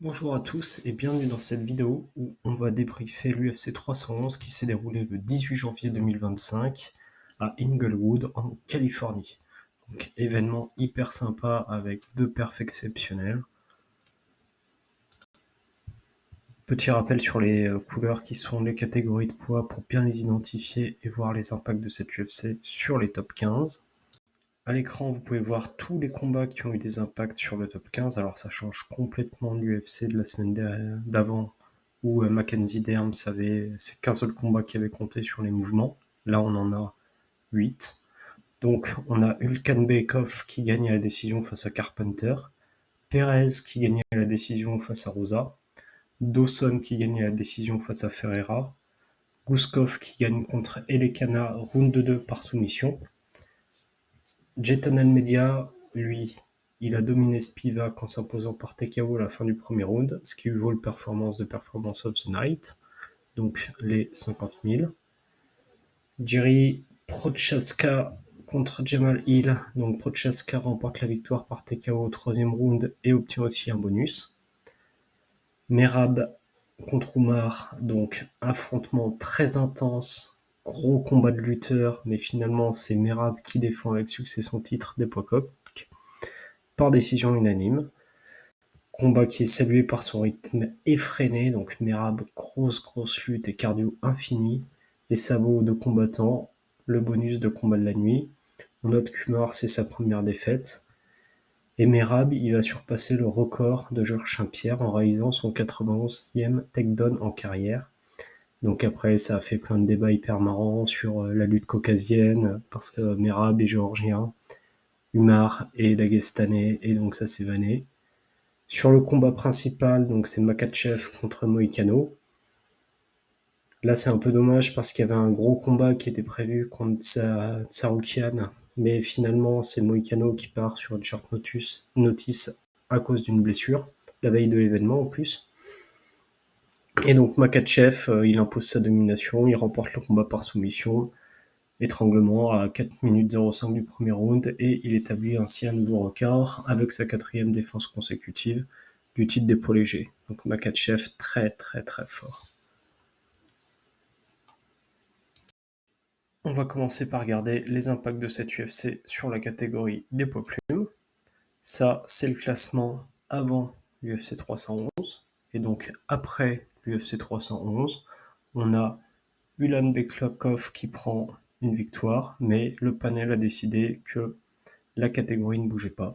Bonjour à tous et bienvenue dans cette vidéo où on va débriefer l'UFC 311 qui s'est déroulé le 18 janvier 2025 à Inglewood en Californie. Donc événement hyper sympa avec deux perfs exceptionnels. Petit rappel sur les couleurs qui sont les catégories de poids pour bien les identifier et voir les impacts de cette UFC sur les top 15. À l'écran, vous pouvez voir tous les combats qui ont eu des impacts sur le top 15. Alors ça change complètement l'UFC de la semaine d'avant où Mackenzie Dern, c'est qu'un seul combat qui avait compté sur les mouvements. Là, on en a 8. Donc, on a Hulkenbekov qui gagne à la décision face à Carpenter, Perez qui gagne à la décision face à Rosa, Dawson qui gagne à la décision face à Ferreira, Gouskov qui gagne contre Elekana round 2 par soumission. Jetan Almeida, lui, il a dominé Spivak en s'imposant par TKO à la fin du premier round, ce qui lui vaut le Performance of the Night, donc les 50 000. Jiri Prochaska contre Jamal Hill, donc Prochaska remporte la victoire par TKO au troisième round et obtient aussi un bonus. Merab contre Umar, donc affrontement très intense, gros combat de lutteurs, mais finalement c'est Merab qui défend avec succès son titre des poids coqs par décision unanime. Combat qui est salué par son rythme effréné, donc Merab, grosse lutte et cardio infini, et ça vaut aux deux combattants le bonus de combat de la nuit. On note qu'Umar, c'est sa première défaite, et Merab, il va surpasser le record de Georges Saint-Pierre en réalisant son 91e takedown en carrière. Donc après, ça a fait plein de débats hyper marrants sur la lutte caucasienne, parce que Merab est géorgien, Umar est daguestanais, et donc ça s'est vanné. Sur le combat principal, donc c'est Makhachev contre Moïcano. Là, c'est un peu dommage parce qu'il y avait un gros combat qui était prévu contre Tsarukyan, mais finalement, c'est Moïcano qui part sur une short notice à cause d'une blessure, la veille de l'événement en plus. Et donc Makhachev, il impose sa domination, il remporte le combat par soumission, étranglement à 4 minutes 05 du premier round, et il établit ainsi un nouveau record avec sa 4e défense consécutive du titre des poids légers. Donc Makhachev très fort. On va commencer par regarder les impacts de cette UFC sur la catégorie des poids plumes. Ça, c'est le classement avant l'UFC 311. Et donc après l'UFC 311, on a Ulan Beklakov qui prend une victoire, mais le panel a décidé que la catégorie ne bougeait pas.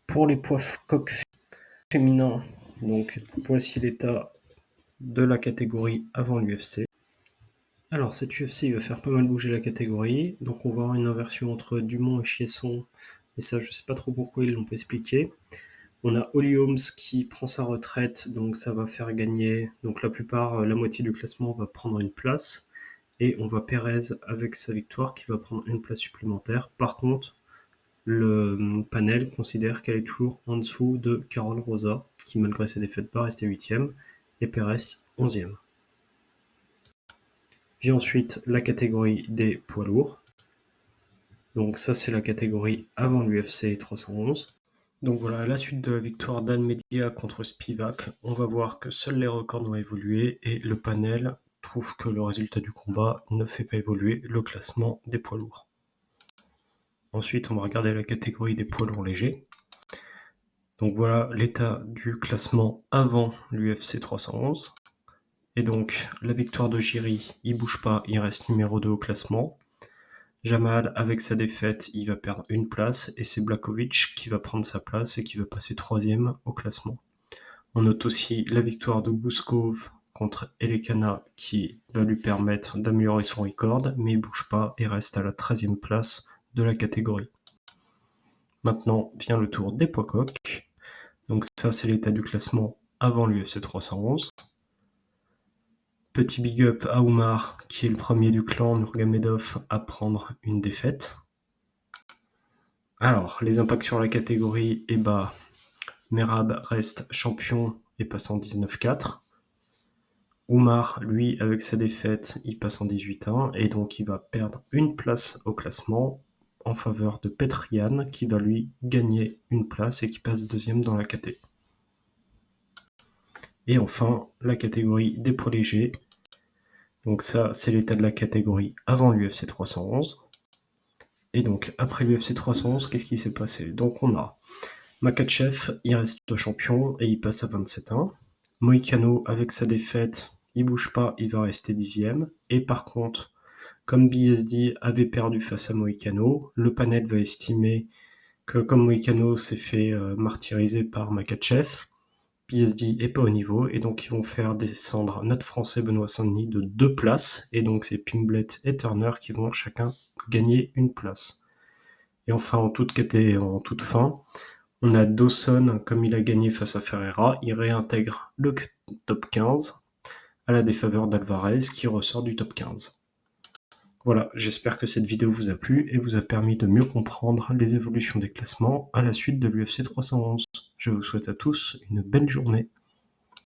Pour les poids coqs féminins, donc voici l'état de la catégorie avant l'UFC. Alors cette UFC va faire pas mal bouger la catégorie, donc on va avoir une inversion entre Dumont et Chiesson, mais ça je sais pas trop pourquoi ils l'ont pas expliqué. On a Holly Holmes qui prend sa retraite, donc ça va faire gagner, donc la moitié du classement va prendre une place, et on voit Perez avec sa victoire qui va prendre une place supplémentaire. Par contre, le panel considère qu'elle est toujours en dessous de Carol Rosa, qui malgré ses défaites va rester 8e, et Perez 11e. Vient ensuite la catégorie des poids lourds. Donc ça c'est la catégorie avant l'UFC 311. Donc voilà, à la suite de la victoire d'Almeida contre Spivak, on va voir que seuls les records ont évolué et le panel trouve que le résultat du combat ne fait pas évoluer le classement des poids lourds. Ensuite, on va regarder la catégorie des poids lourds légers. Donc voilà l'état du classement avant l'UFC 311. Et donc la victoire de Jiri, il bouge pas, il reste numéro 2 au classement. Jamal, avec sa défaite, il va perdre une place et c'est Blachowicz qui va prendre sa place et qui va passer 3e au classement. On note aussi la victoire de Gouskov contre Elekana qui va lui permettre d'améliorer son record, mais il bouge pas et reste à la 13e place de la catégorie. Maintenant vient le tour des poids coqs. Donc ça c'est l'état du classement avant l'UFC 311. Petit big up à Umar qui est le premier du clan Nurmagomedov à prendre une défaite. Alors, les impacts sur la catégorie, Merab reste champion et passe en 19-4. Umar, lui, avec sa défaite, il passe en 18-1 et donc il va perdre une place au classement en faveur de Petrian qui va lui gagner une place et qui passe 2e dans la KT. Et enfin, la catégorie des poids légers. Donc ça, c'est l'état de la catégorie avant l'UFC 311. Et donc, après l'UFC 311, qu'est-ce qui s'est passé? Donc on a Makhachev, il reste champion et il passe à 27-1. Moïcano, avec sa défaite, il bouge pas, il va rester 10e. Et par contre, comme BSD avait perdu face à Moïcano, le panel va estimer que comme Moïcano s'est fait martyriser par Makhachev, BSD est pas au niveau, et donc ils vont faire descendre notre Français Benoît Saint-Denis de 2 places, et donc c'est Pimblet et Turner qui vont chacun gagner une place. Et enfin, en toute fin, on a Dawson, comme il a gagné face à Ferreira, il réintègre le top 15 à la défaveur d'Alvarez qui ressort du top 15. Voilà, j'espère que cette vidéo vous a plu et vous a permis de mieux comprendre les évolutions des classements à la suite de l'UFC 311. Je vous souhaite à tous une belle journée.